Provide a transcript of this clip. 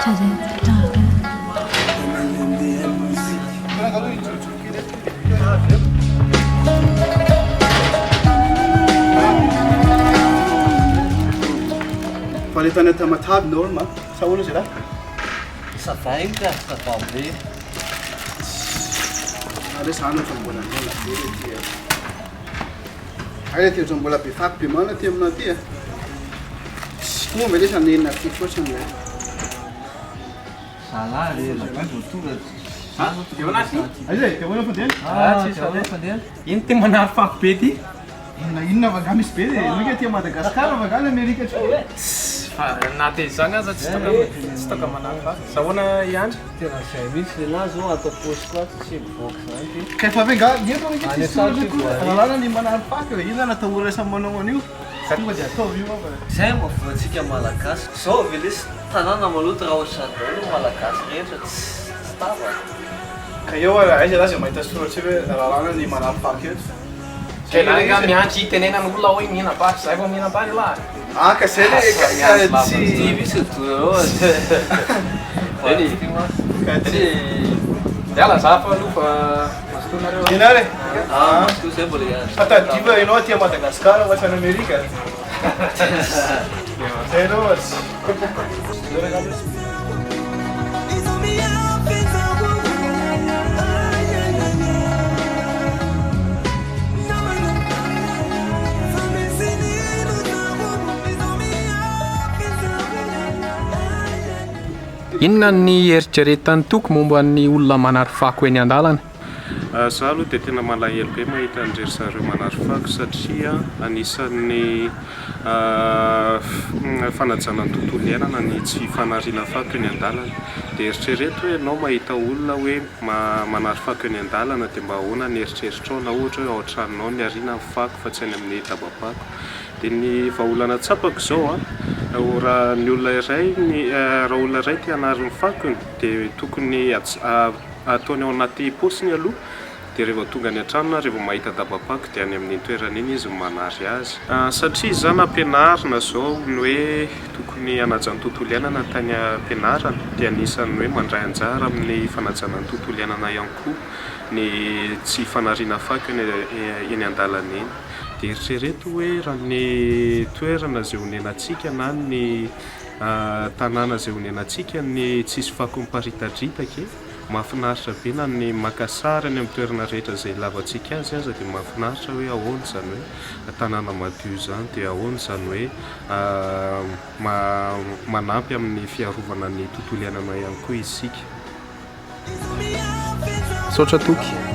Falitana tamatadinao ma sahoana zay raha Savainga, savabe. ale zany ohatra mbola mbola be ty ale ty ohatra mbola be faky be mana ty amina ty momba le sanenina ty fotsiny le Salary, Aizay, te ahoana fandeha? Ino ty manary fako be ty? Inona vaga misy be nuka ty Madagasikara vaga ny Amerika Na ty izany aza tsy toka manary fako. Sahoana ihany? tena zay mihitsy le nazy zao atao posy koa tsy mivoaka zany ty. Ka efa venga lalana ny manary faky io zany atao orasa manao an'io tonga dia ataovy io Zay mahafoantsika malagasy. Zao velisy tanàna maloto raha ohatra daholo malagasy rehetra tsy tava. ka eo aiza raha zay mahita soratra hoe lalana ny manary faky io Kailangan miantry tenenan'olona hoe mihinam-paty, zay vao mihinam-paty lahy. ka zay le Ty misy doro Yala za fa aloha fa masotonareo. inare masoko zay mbola ihany. fatadiva ianao aty Madagasikara ohatrany Amerika zay aloha Inona ny eritreretan'ny toko momba ny olona manary fako eny an-dalana? Za aloha dia tena malahelo be mahita an'irery zareo manary fako satria anisan'ny fanajana ny tontolo iainana ny tsy fanariana fako eny an-dalana. Dia eritrereto hoe ianao mahita olona hoe manary fako eny an-dalana dia mba ahoana ny eritreritrao na ohatra hoe ao an-tranonao ny ariana ny fako fa tsy any amin'ny dabapako. Dia ny vahaolana tsapako izao raha ny olona iray raha olona iray tia hanary ny fakony dia tokony ataony ao anaty paosiny aloha dia rehefa tonga ny an-tranona rehefa mahita dabapako dia any amin'ny toerana iny izy manary azy satria zany ampianarina izao ny hoe tokony hanaja ny tontolo iainana tany ampianarana dia anisany hoe mandray anjara amin'ny fanajana ny tontolo iainana ihany koa ny tsy fanariana fako eny an-dalana eny. Dia eritrereto hoe raha ny toerana izay honenantsika na ny tanàna izay honenantsika ny tsisy fako miparitadritaka mahafinaritra be na ny maka sary any amin'ny toerana rehetra izay lavantsika azy aza dia mahafinaritra hoe ahoana izany hoe tanàna madio izany dia ahoana izany hoe manampy amin'ny fiarovana ny tontolo iainana ihany koa isika. Saotra toky.